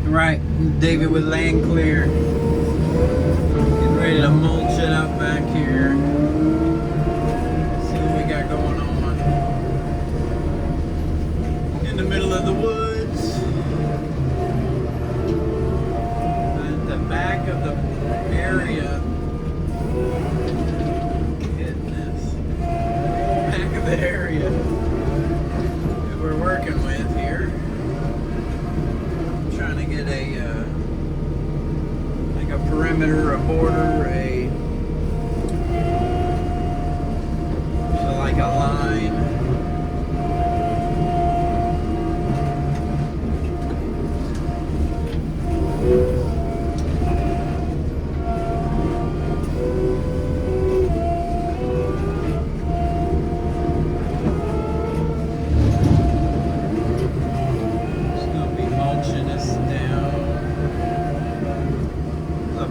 Right, David with Land Clear. Getting ready to mulch it up back here. See what we got going on. In the middle of the woods. At the back of the area. Goodness. Back of the area that we're working with here. Trying to get a like a perimeter, a border, so like a line.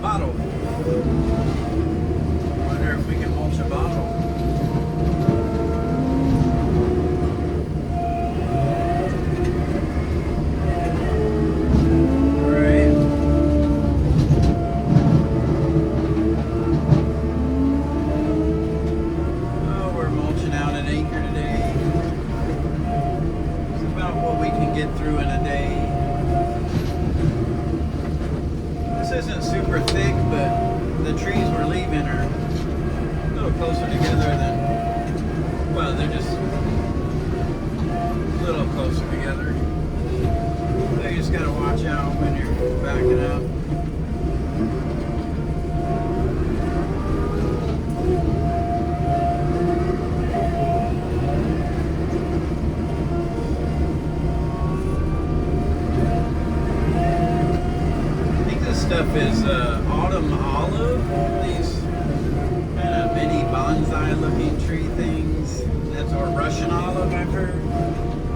Bottle. Wonder if we can mulch a bottle. Right. Oh, we're mulching out an acre today. It's about what we can get through in a day. This isn't super thick, but the trees we're leaving are a little closer together than, well, they're just a little closer together. So you just gotta watch out when you're backing up. Stuff is autumn olive, these kind of mini bonsai looking tree things. That's or Russian olive, I've heard.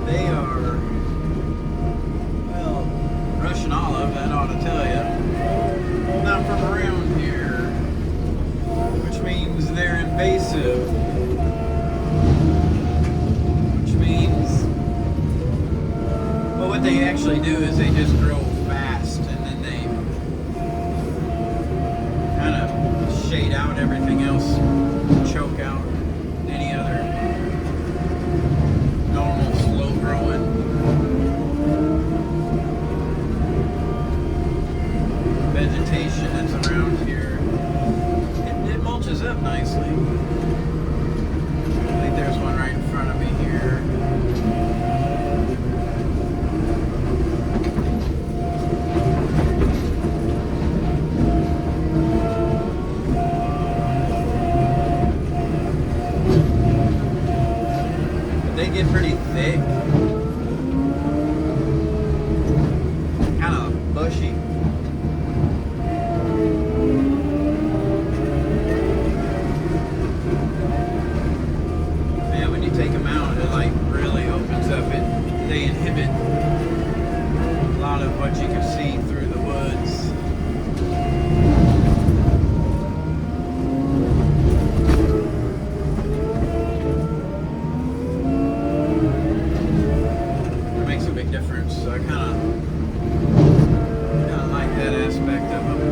They are, well, Russian olive, that ought to tell you. Not from around here, which means they're invasive. Which means, well, what they actually do is they just grow fast and then they kind of shade out everything else, choke out any other normal slow growing vegetation that's around here. It mulches up nicely. I think there's one right in front of me here. They get pretty thick, kind of bushy. Yeah, when you take them out, it like really opens up. They inhibit a lot of what you can see through the woods. Difference, so I kind of like that aspect of them.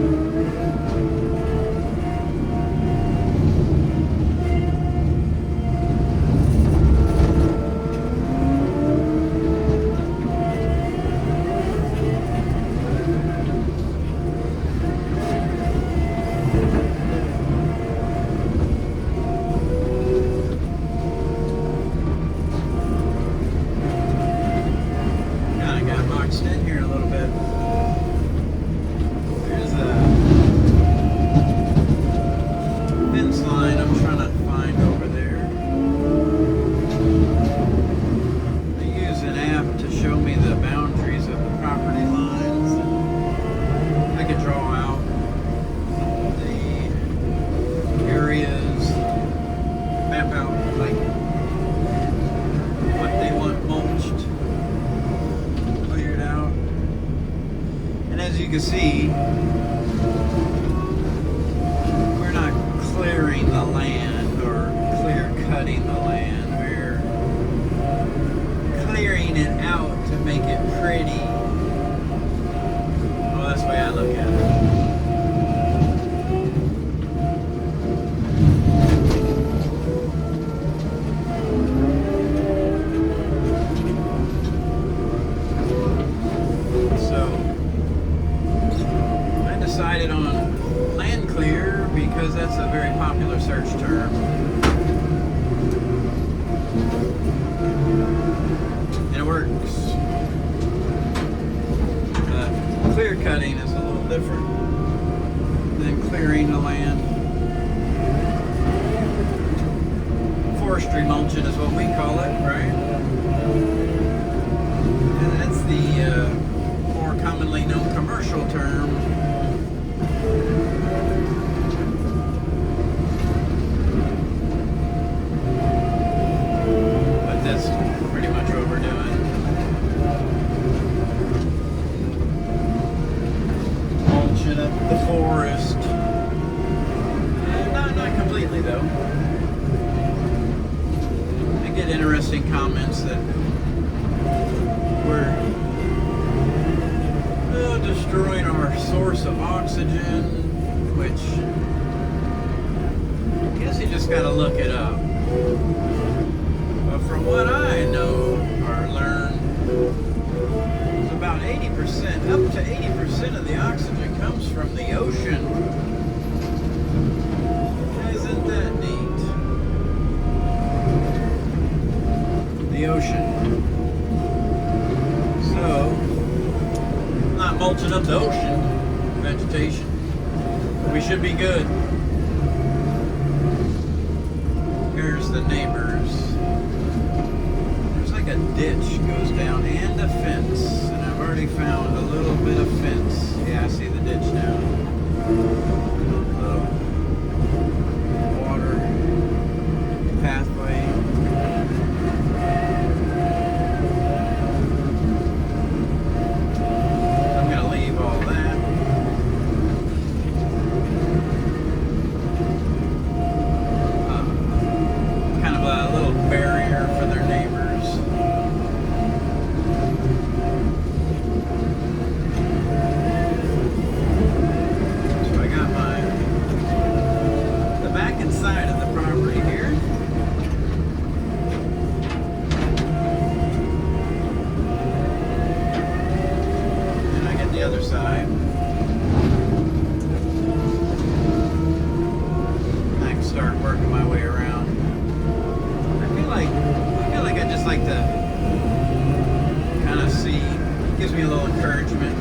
In here a little bit. There's a fence line I'm trying to find over there. I use an app to show me the boundaries of the property lines. I can draw out the areas, map out like what they want mulched. As you can see, we're not clearing the land or clear cutting the land. We're clearing it out to make it pretty. that's a very popular search term. And it works. Clear cutting is a little different than clearing the land. Forestry mulching is what we call it, right? And that's the more commonly known commercial term. But that's pretty much what we're doing. Mulching up the forest. Not completely though. Get interesting comments that we're destroying our source of oxygen, which I guess you just got to look it up. But from what I know or learned, it's about 80%, up to 80% of the oxygen comes from the ocean. Isn't that neat? The ocean. So, not mulching up the ocean vegetation. We should be good. Here's the neighbors. There's like a ditch goes down and a fence, and I've already found a little bit of fence. Yeah, I see the ditch now. Water pathway. Gives me a little encouragement,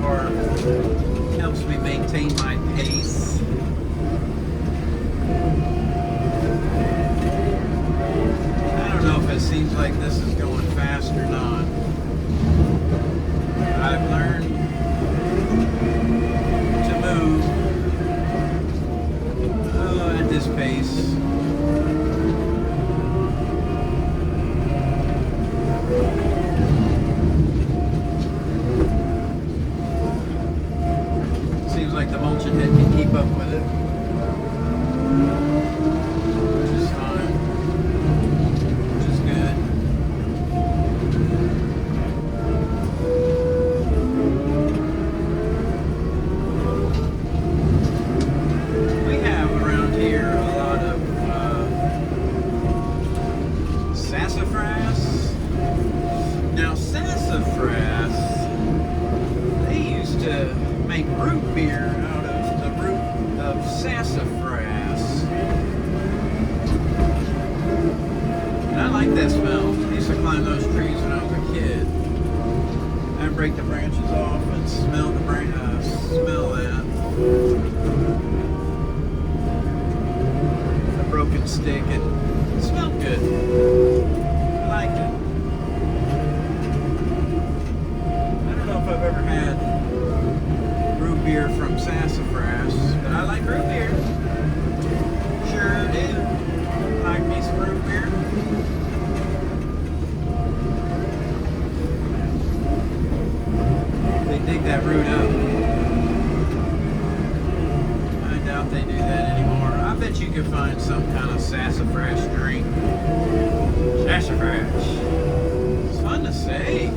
or helps me maintain my pace. I don't know if it seems like this is going fast or not. I've learned to move at this pace. Like the mulching head can keep up with it, which is fine, which is good. We have around here a lot of sassafras. Now sassafras, they used to make root beer out of the root of sassafras. And I like that smell. I used to climb those trees when I was a kid. I'd break the branches off and smell that. A broken stick, and it smelled good. I liked it. I don't know if I've ever had root beer from sassafras, but I like root beer. Sure do. Like me some root beer. They dig that root up. I doubt they do that anymore. I bet you could find some kind of sassafras drink. Sassafras. It's fun to say.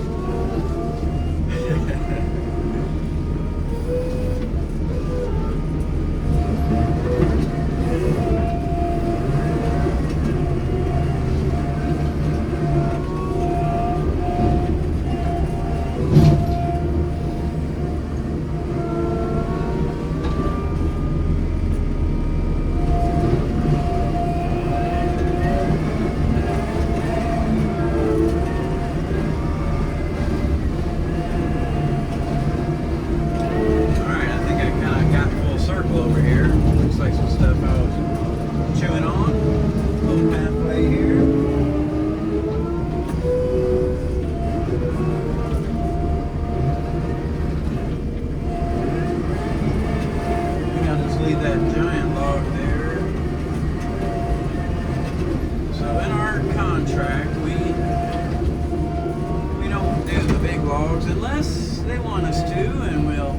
they want us to, and we'll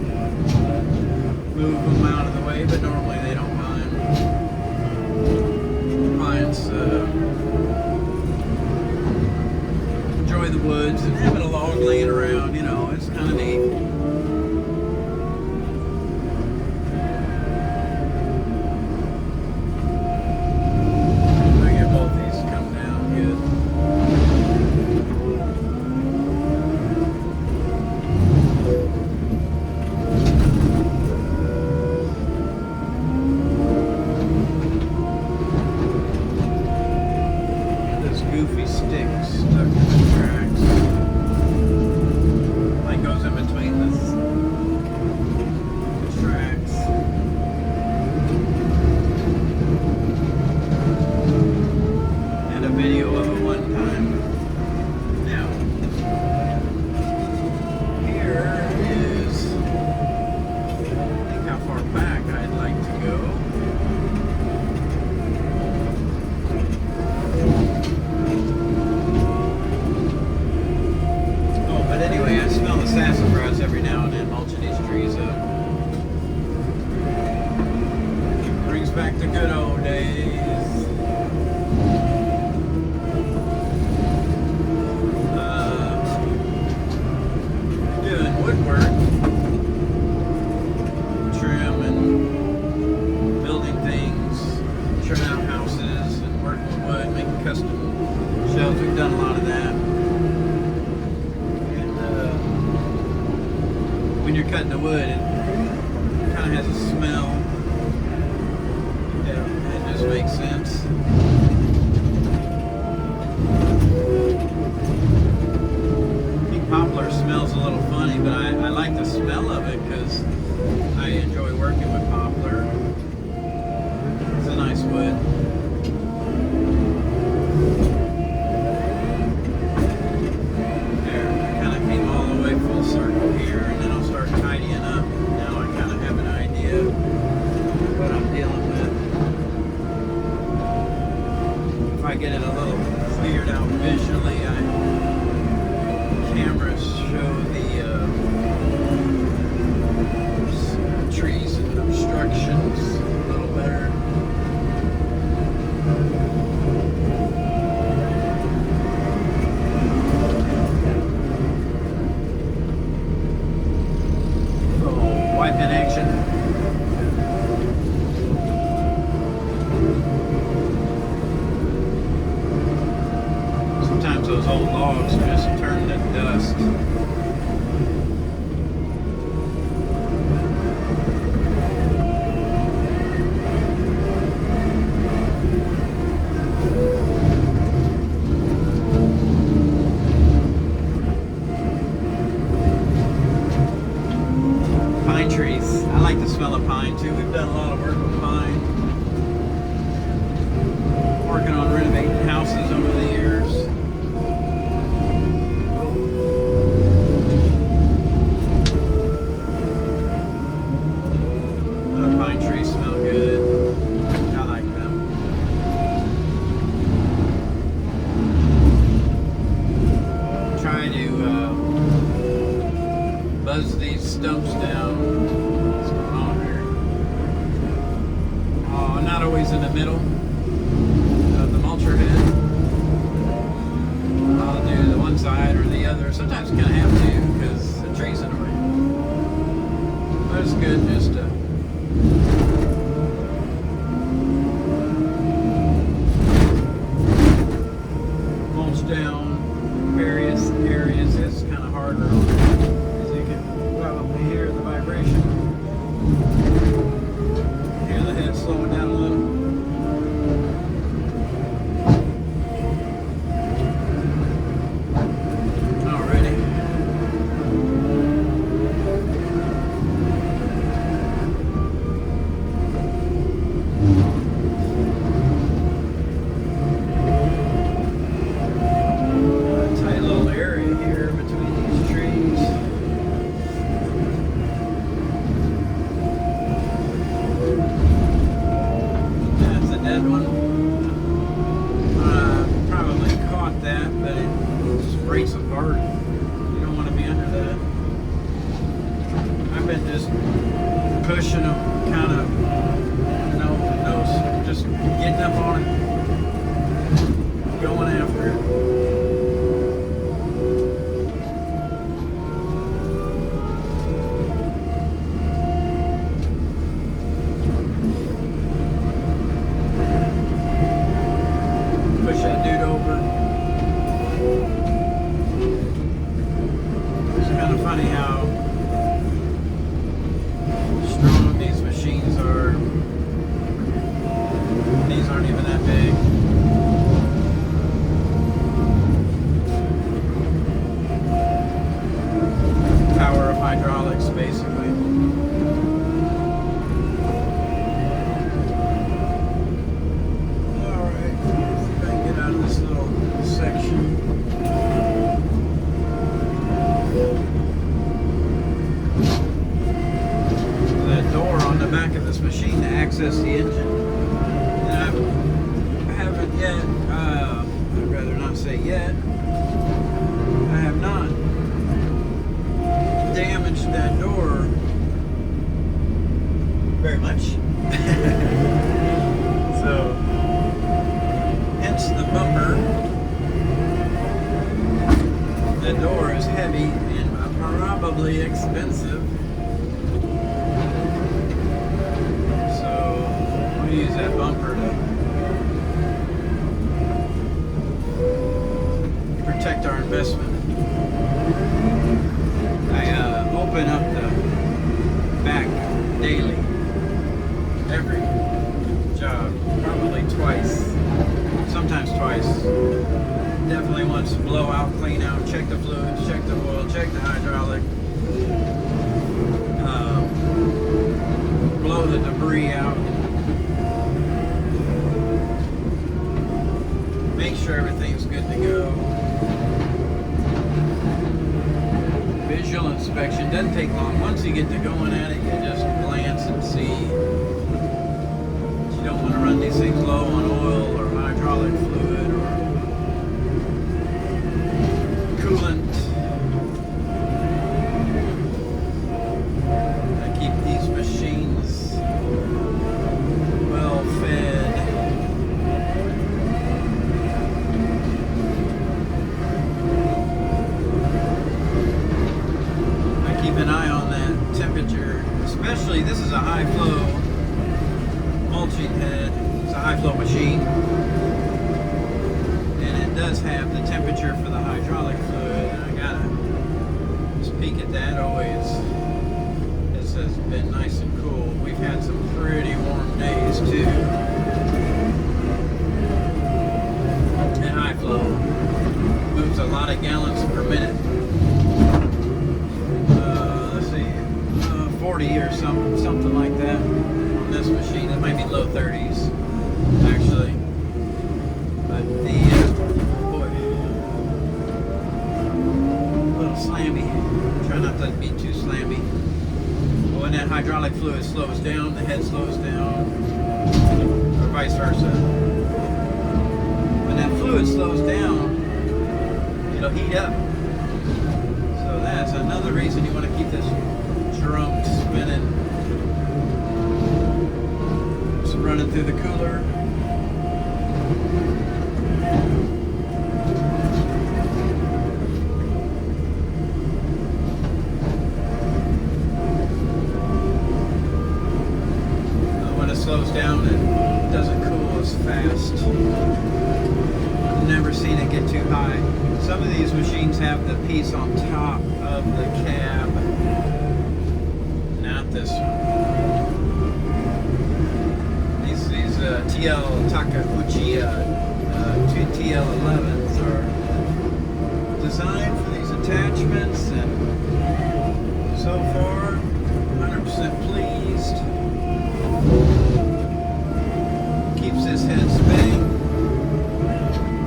move them out of the way, but normally they don't mind. Clients enjoy the woods and having a log laying around, you know, it's kind of neat. I get both these come down good. Goofy sticks stuck in the tracks. Like goes in between the tracks. Had a video of it one time. Now, here is, I think how far back I'd like to go. But anyway, I smell the sassafras every now and then, mulching these trees up. Brings back the good old days. Doing woodwork, trim and building things, trimming out houses and working with wood, making custom shelves. We've done a lot of that. When you're cutting the wood, it kind of has a smell. Yeah, it just makes sense. I think poplar smells a little funny, but I like the smell of it because I enjoy working with poplar. It's a nice wood. There, I kind of came all the way full circle here, and then I'll start tidying up. Now I kind of have an idea of what I'm dealing with. If I get it a little cleared out visually, cameras show the trees and obstructions a little better. Wipe in action. Sometimes those old logs just turn to dust. Pine trees. I like the smell of pine too. We've done a lot of work with pine. Working on renovating houses over the years. Pine trees smell good. I like them. Try to buzz these stumps down. What's going on here? Oh, not always in the middle of the mulcher head. I'll do the one side or the other. Sometimes you kind of have to because the tree's in the way. But it's good just to mulch down various areas. It's kind of harder as you can probably hear the vibration. Hear the head slowing down a little. Alrighty. Tight little area here between these trees. been just pushing them, kind of, just getting up on it, going after it. Push that dude over. It's kind of funny how strong these machines are. These aren't even that big. Power of hydraulics, basically. Alright, see if I can get out of this little section. That door on the back of this machine to access the engine. I haven't yet, I'd rather not say yet, I have not damaged that door very much. So, hence the bumper. The door is heavy and probably expensive. So, we'll use that bumper to protect our investment. I open up the back daily, every job, probably twice, sometimes twice. Definitely once, blow out, clean out, check the fluids, check the oil, check the hydraulic, blow the debris out, make sure everything's good to go. Visual inspection doesn't take long. Once you get to going at it, you just glance and see. You don't want to run these things low on oil or hydraulic fluid or coolant. I keep these machines well fed. Keep an eye on that temperature, especially this is a high flow mulching head. It's a high flow machine, and it does have the temperature for the hydraulic fluid, and I gotta just peek at that always. This has been nice and cool. We've had some pretty warm days too. And high flow moves a lot of gallons per minute. 40 or something like that on this machine. It might be low 30s actually, but the boy, a little slammy. Try not to be too slammy. But when that hydraulic fluid slows down, the head slows down, or vice versa. When that fluid slows down, it'll heat up. So that's another reason you want to keep this drum spinning. Just running through the cooler. When it slows down, it doesn't cool as fast. I've never seen it get too high. Some of these machines have the piece on top of the cab. Not this one. These TL Takeuchi TL11s are designed for these attachments, and so far 100% pleased. Keeps this head spinning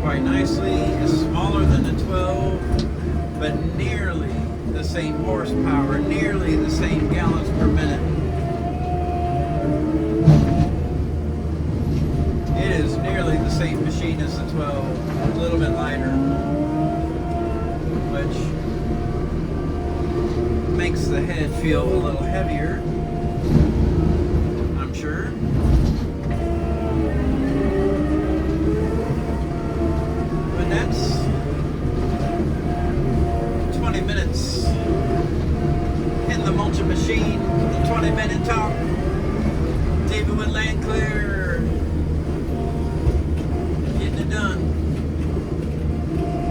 quite nicely. It's smaller than the 12, but nearly the same horsepower, nearly the same gallons per minute. It is nearly the same machine as the 12, a little bit lighter, which makes the head feel a little heavier, I'm sure. But that's 20 minutes in the mulching machine, the 20-minute talk. David with Land Clear.